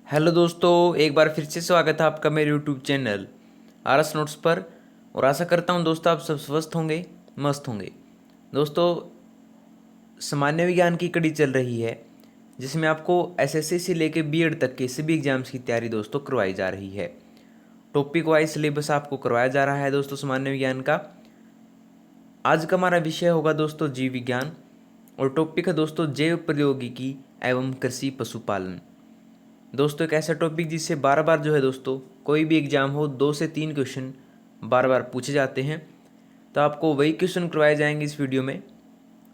Hello दोस्तों, एक बार फिर से स्वागत है आपका मेरे यूट्यूब चैनल आरएस नोट्स पर। और आशा करता हूं दोस्तों आप सब स्वस्थ होंगे, मस्त होंगे। दोस्तों, सामान्य विज्ञान की कड़ी चल रही है जिसमें आपको एसएससी से लेकर बीएड तक के सभी एग्जाम्स की तैयारी दोस्तों करवाई जा रही है। टॉपिक वाइज सिलेबस आपको करवाया जा रहा है दोस्तों सामान्य विज्ञान का। आज का हमारा विषय होगा दोस्तों जीव विज्ञान, और टॉपिक है दोस्तों जैव प्रौद्योगिकी एवं कृषि पशुपालन। दोस्तों, एक ऐसा टॉपिक जिससे बार बार जो है दोस्तों कोई भी एग्जाम हो 2 से 3 क्वेश्चन बार बार पूछे जाते हैं। तो आपको वही क्वेश्चन करवाए जाएंगे इस वीडियो में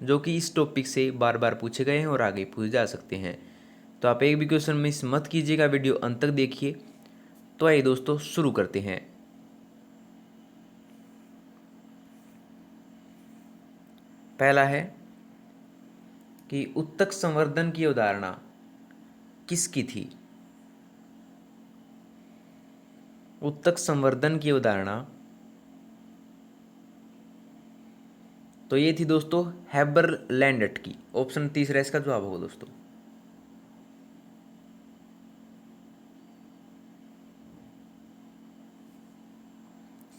जो कि इस टॉपिक से बार बार पूछे गए हैं और आगे पूछे जा सकते हैं। तो आप एक भी क्वेश्चन मिस मत कीजिएगा, वीडियो अंत तक देखिए। तो आइए दोस्तों शुरू करते हैं। पहला है कि उत्तक संवर्धन की अवधारणा किसकी थी। उत्तक संवर्धन की अवधारणा तो ये थी दोस्तों हैबरलैंडट की। ऑप्शन तीसरा इसका जवाब होगा दोस्तों।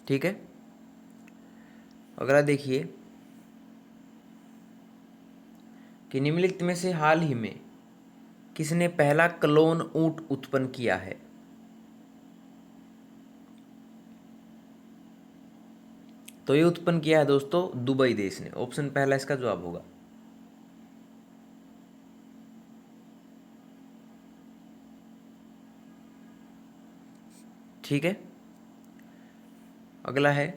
ठीक है, अगला देखिए कि निम्नलिखित में से हाल ही में किसने पहला क्लोन ऊंट उत्पन्न किया है। तो ये उत्पन्न किया है दोस्तों दुबई देश ने। ऑप्शन पहला इसका जवाब होगा। ठीक है, अगला है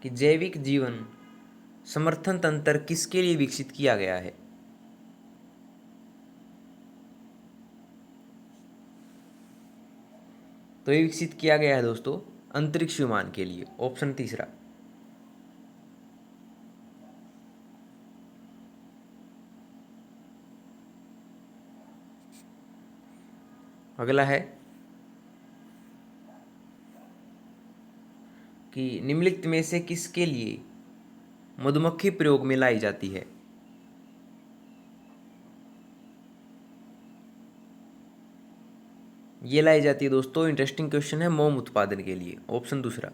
कि जैविक जीवन समर्थन तंत्र किसके लिए विकसित किया गया है। तो ये विकसित किया गया है दोस्तों अंतरिक्ष विमान के लिए। ऑप्शन तीसरा। अगला है कि निम्नलिखित में से किसके लिए मधुमक्खी प्रयोग में लाई जाती है। ये लाई जाती है दोस्तों, इंटरेस्टिंग क्वेश्चन है, मोम उत्पादन के लिए। ऑप्शन दूसरा।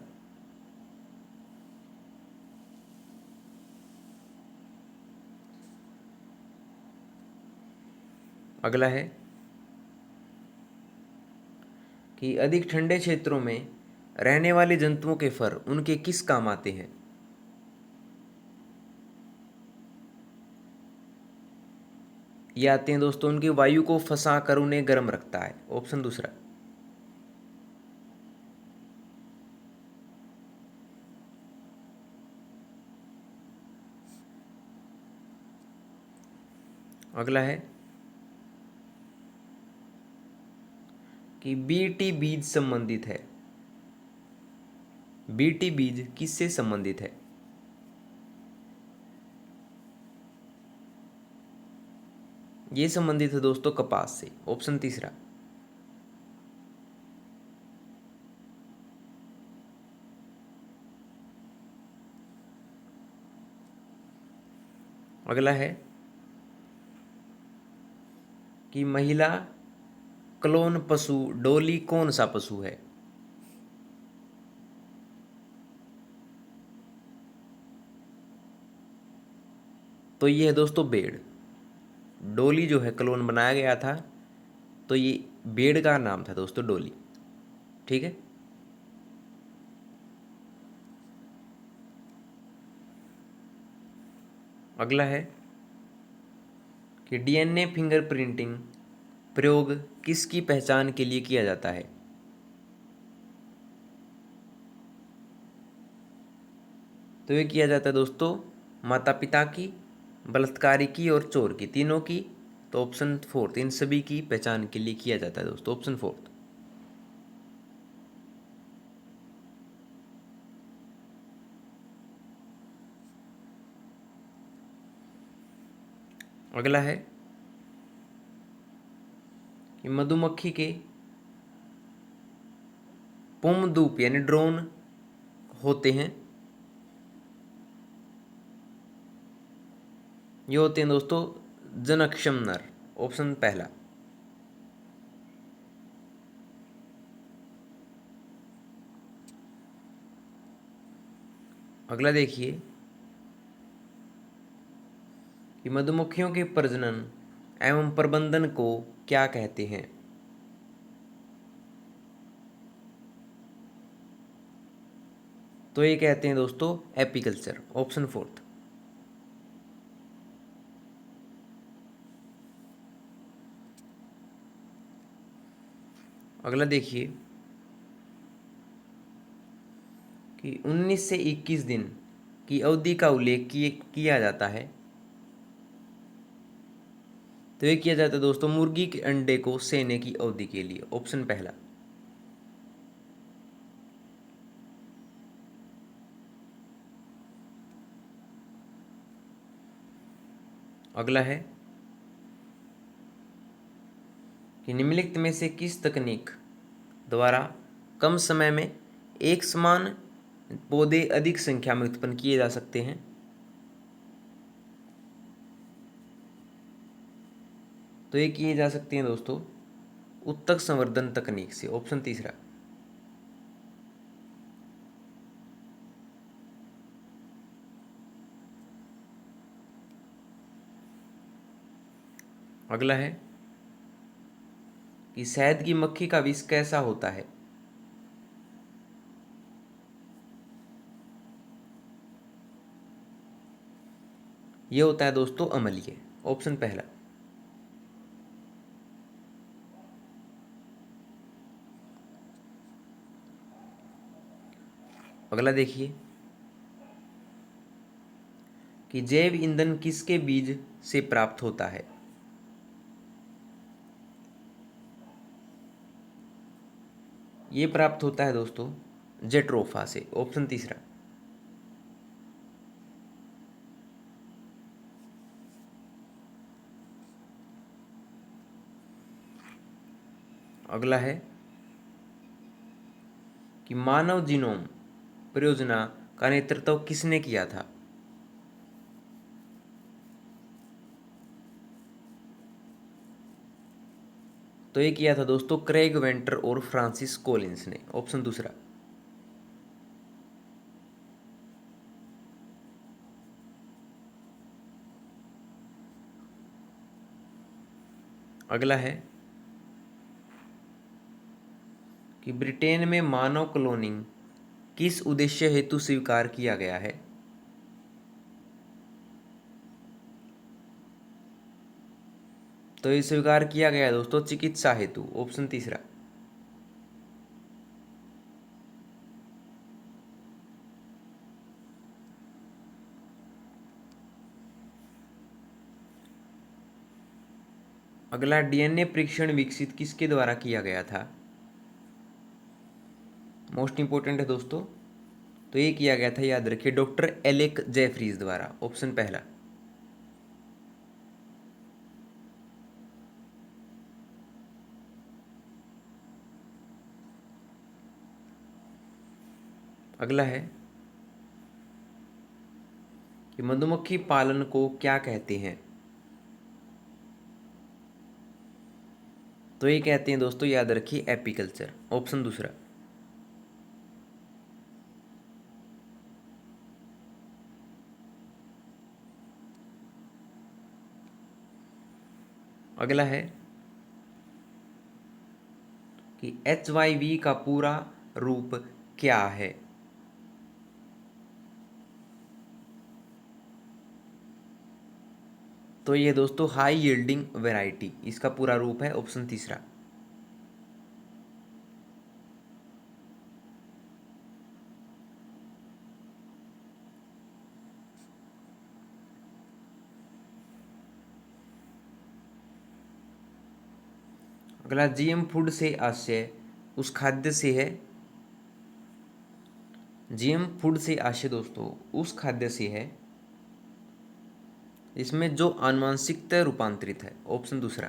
अगला है कि अधिक ठंडे क्षेत्रों में रहने वाले जंतुओं के फर उनके किस काम आते हैं। ये आते हैं दोस्तों उनकी वायु को फंसा कर उन्हें गर्म रखता है। ऑप्शन दूसरा। अगला है कि बीटी बीज संबंधित है। बीटी बीज किससे संबंधित है। ये संबंधित है दोस्तों कपास से। ऑप्शन तीसरा। अगला है कि महिला क्लोन पशु डोली कौन सा पशु है। तो ये है दोस्तों भेड़। डोली जो है क्लोन बनाया गया था, तो ये भेड़ का नाम था दोस्तों डोली। ठीक है, अगला है कि डीएनए फिंगरप्रिंटिंग प्रयोग किसकी पहचान के लिए किया जाता है। तो ये किया जाता है दोस्तों माता पिता की, बलात्कारी की और चोर की, तीनों की। तो ऑप्शन फोर्थ, इन सभी की पहचान के लिए किया जाता है दोस्तों। Option fourth. अगला है कि मधुमक्खी के पुमधूप यानी ड्रोन होते हैं। ये होते हैं दोस्तों जनक्षम नर। ऑप्शन पहला। अगला देखिए कि मधुमक्खियों के प्रजनन एवं प्रबंधन को क्या कहते हैं। तो ये कहते हैं दोस्तों एपीकल्चर, ऑप्शन फोर्थ। अगला देखिए कि 19 से 21 दिन की अवधि का उल्लेख किया जाता है। तो ये किया जाता है दोस्तों मुर्गी के अंडे को सेने की अवधि के लिए, ऑप्शन पहला। अगला है कि निम्नलिखित में से किस तकनीक द्वारा कम समय में एक समान पौधे अधिक संख्या में उत्पन्न किए जा सकते हैं। तो ये किए जा सकते हैं दोस्तों उत्तक संवर्धन तकनीक से, ऑप्शन तीसरा। अगला है कि शहद की मक्खी का विष कैसा होता है। ये होता है दोस्तों अम्लीय, ऑप्शन पहला। अगला देखिए कि जैव ईंधन किसके बीज से प्राप्त होता है। ये प्राप्त होता है दोस्तों जेट्रोफा से, ऑप्शन तीसरा। अगला है कि मानव जीनोम परियोजना का नेतृत्व किसने किया था। तो ये किया था दोस्तों क्रेग वेंटर और फ्रांसिस कोलिंस ने, ऑप्शन दूसरा। अगला है कि ब्रिटेन में मानव क्लोनिंग किस उद्देश्य हेतु स्वीकार किया गया है। तो ये स्वीकार किया गया है दोस्तों चिकित्सा हेतु, ऑप्शन तीसरा। अगला डीएनए परीक्षण विकसित किसके द्वारा किया गया था। मोस्ट इंपोर्टेंट है दोस्तों। तो ये किया गया था, याद रखिए, डॉक्टर एलेक जेफरीज द्वारा, ऑप्शन पहला। अगला है कि मधुमक्खी पालन को क्या कहते हैं। तो ये कहते हैं दोस्तों, याद रखिए, एपीकल्चर, ऑप्शन दूसरा। अगला है कि HIV का पूरा रूप क्या है। तो ये दोस्तों हाई यील्डिंग वैरायटी इसका पूरा रूप है, ऑप्शन तीसरा। अगला जीएम फूड से आशय उस खाद्य से है। जीएम फूड से आशय दोस्तों उस खाद्य से है इसमें जो आनुवांशिकता रूपांतरित है, ऑप्शन दूसरा।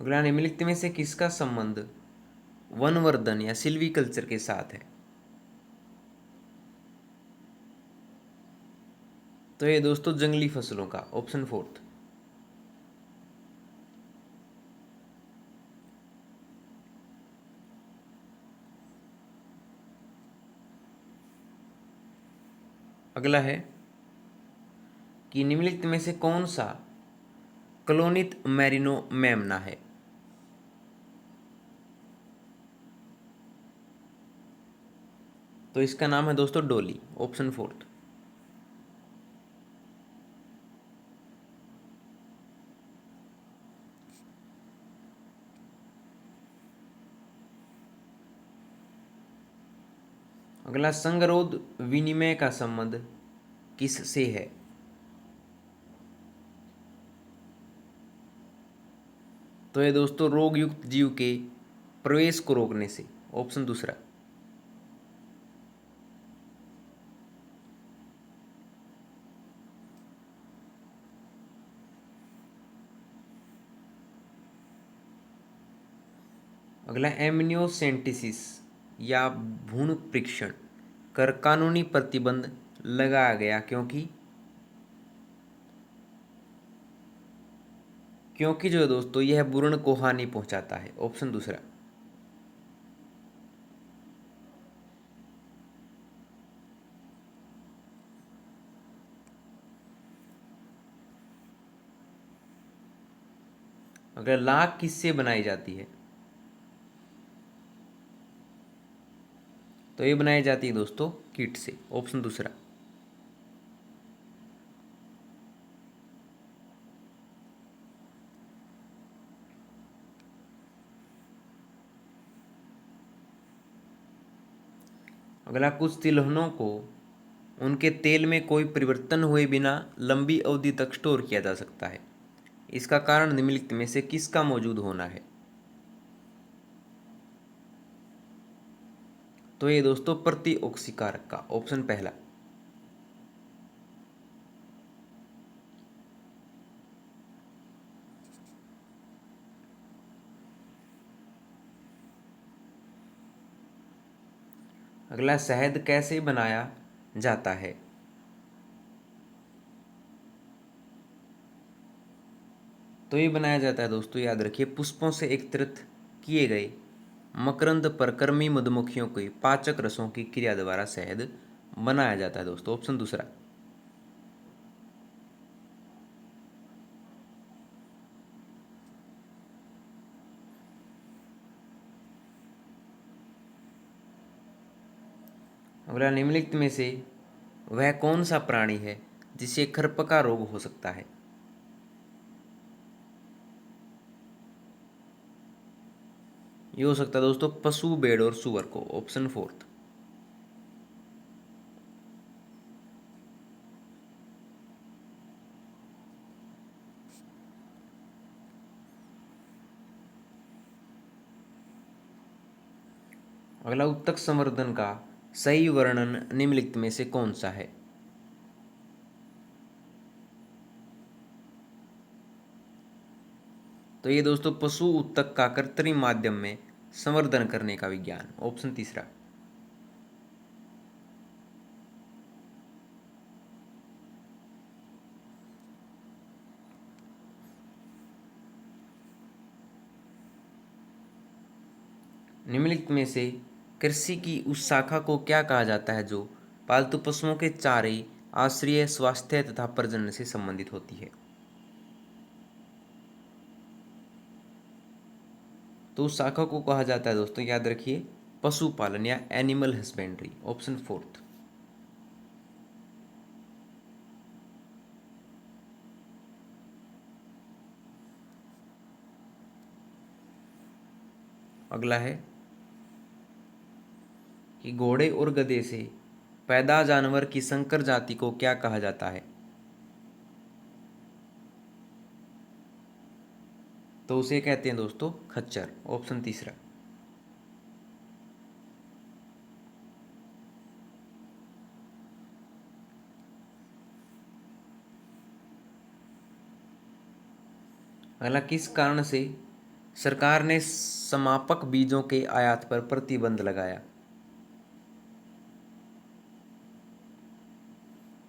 अगला, निम्नलिखित में से किसका संबंध वनवर्धन या सिल्वीकल्चर के साथ है? तो ये दोस्तों जंगली फसलों का, ऑप्शन फोर्थ। अगला है कि निम्नलिखित में से कौन सा क्लोनित मैरिनो मेमना है? तो इसका नाम है दोस्तों डोली, ऑप्शन फोर्थ। अगला, संगरोध विनिमय का संबंध किससे है? तो ये दोस्तों रोग युक्त जीव के प्रवेश को रोकने से, ऑप्शन दूसरा। अगला, एमनियोसेंटिसिस या भ्रूण परीक्षण कर कानूनी प्रतिबंध लगाया गया क्योंकि क्योंकि जो है दोस्तों यह भ्रूण को हानि पहुंचाता है, ऑप्शन दूसरा। अगर लाख किससे बनाई जाती है? तो ये बनाई जाती है दोस्तों कीट से, ऑप्शन दूसरा। अगला, कुछ तिलहनों को उनके तेल में कोई परिवर्तन हुए बिना लंबी अवधि तक स्टोर किया जा सकता है। इसका कारण निम्नलिखित में से किसका मौजूद होना है? तो ये दोस्तों प्रति ऑक्सीकारक का, ऑप्शन पहला। अगला, शहद कैसे बनाया जाता है? तो ये बनाया जाता है दोस्तों, याद रखिए, पुष्पों से एकत्रित किए गए मकरंद पर कर्मी मधुमक्खियों के पाचक रसों की क्रिया द्वारा शहद बनाया जाता है दोस्तों, ऑप्शन दूसरा। अगला, निम्नलिखित में से वह कौन सा प्राणी है जिसे खरपका रोग हो सकता है? ये हो सकता है दोस्तों पशु, भेड़ और सुअर को, ऑप्शन फोर्थ। अगला, उत्तक संवर्धन का सही वर्णन निम्नलिखित में से कौन सा है? तो ये दोस्तों पशु उत्तक का कृत्रिम माध्यम में संवर्धन करने का विज्ञान, ऑप्शन तीसरा। निम्नलिखित में से कृषि की उस शाखा को क्या कहा जाता है जो पालतू पशुओं के चारे, आश्रय, स्वास्थ्य तथा प्रजनन से संबंधित होती है? तो उस शाखा को कहा जाता है दोस्तों, याद रखिए, पशुपालन या एनिमल हस्बेंड्री, ऑप्शन फोर्थ। अगला है कि घोड़े और गधे से पैदा जानवर की संकर जाति को क्या कहा जाता है? तो उसे कहते हैं दोस्तों खच्चर, ऑप्शन तीसरा। अगला, किस कारण से सरकार ने समापक बीजों के आयात पर प्रतिबंध लगाया।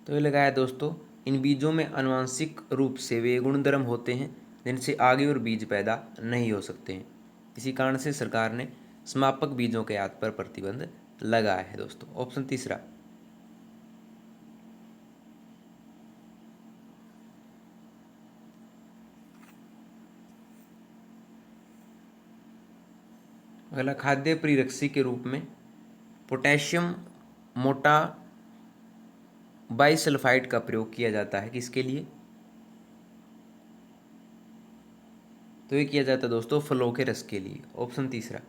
तो ये लगाया दोस्तों, इन बीजों में आनुवंशिक रूप से वे गुणधर्म होते हैं जिनसे आगे और बीज पैदा नहीं हो सकते हैं। इसी कारण से सरकार ने समापक बीजों के आयात पर प्रतिबंध लगाया है दोस्तों। ऑप्शन तीसरा। अगला, खाद्य परिरक्षी के रूप में पोटेशियम मोटा बाइसल्फाइड का प्रयोग किया जाता है। किसके लिए? तो ये किया जाता है दोस्तों फलों के रस के लिए। ऑप्शन तीसरा।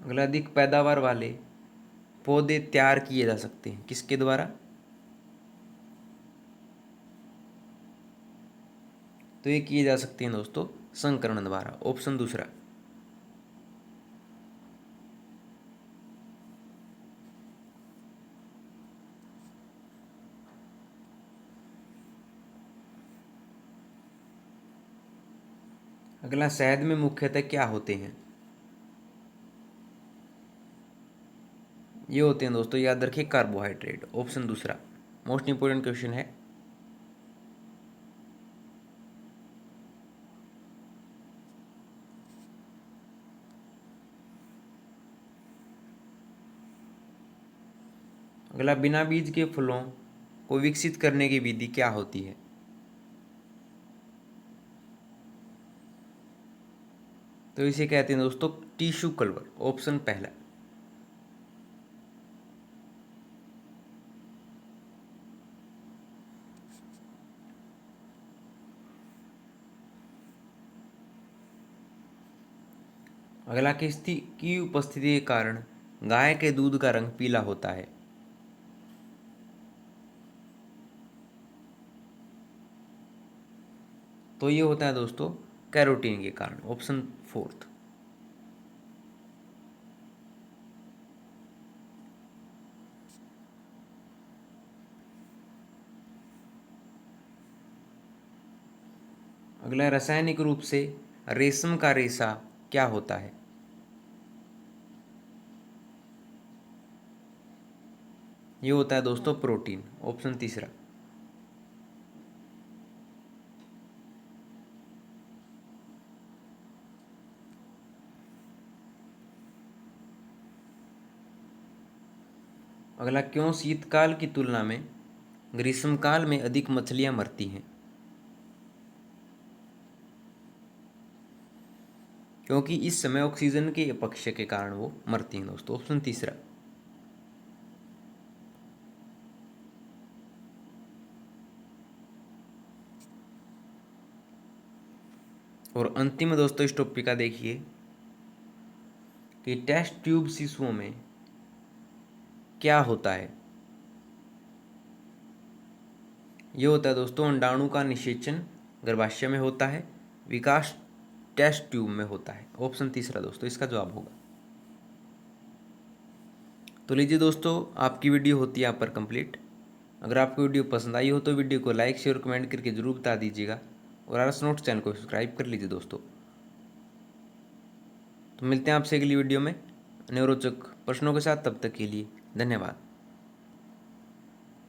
अगला, अधिक पैदावार वाले पौधे तैयार किए जा सकते हैं। किसके द्वारा? तो ये किए जा सकते हैं दोस्तों संकरण द्वारा। ऑप्शन दूसरा। अगला, शहद में मुख्यतः क्या होते हैं? ये होते हैं दोस्तों, याद रखिए, कार्बोहाइड्रेट। ऑप्शन दूसरा मोस्ट इंपोर्टेंट क्वेश्चन है। अगला, बिना बीज के फलों को विकसित करने की विधि क्या होती है? तो इसे कहते हैं दोस्तों टिश्यू कल्चर। ऑप्शन पहला। अगला, किस्ती की उपस्थिति के कारण गाय के दूध का रंग पीला होता है। तो ये होता है दोस्तों कैरोटीन के कारण। Option fourth. अगला, रासायनिक रूप से रेशम का रेशा क्या होता है? ये होता है दोस्तों प्रोटीन। ऑप्शन तीसरा। अगला, क्यों शीतकाल की तुलना में ग्रीष्मकाल में अधिक मछलियां मरती हैं? क्योंकि इस समय ऑक्सीजन के अपक्षय के कारण वो मरती हैं दोस्तों। ऑप्शन तीसरा। और अंतिम दोस्तों इस टॉपिक का देखिए कि टेस्ट ट्यूब शिशुओं में क्या होता है? ये होता है दोस्तों अंडाणु का निषेचन गर्भाशय में होता है, विकास टेस्ट ट्यूब में होता है। ऑप्शन तीसरा दोस्तों इसका जवाब होगा। तो लीजिए दोस्तों, आपकी वीडियो होती है यहाँ पर कंप्लीट। अगर आपको वीडियो पसंद आई हो तो वीडियो को लाइक शेयर कमेंट करके जरूर बता दीजिएगा और आरएस नोट्स चैनल को सब्सक्राइब कर लीजिए दोस्तों। तो मिलते हैं आपसे अगली वीडियो में नए रोचक प्रश्नों के साथ। तब तक के लिए धन्यवाद।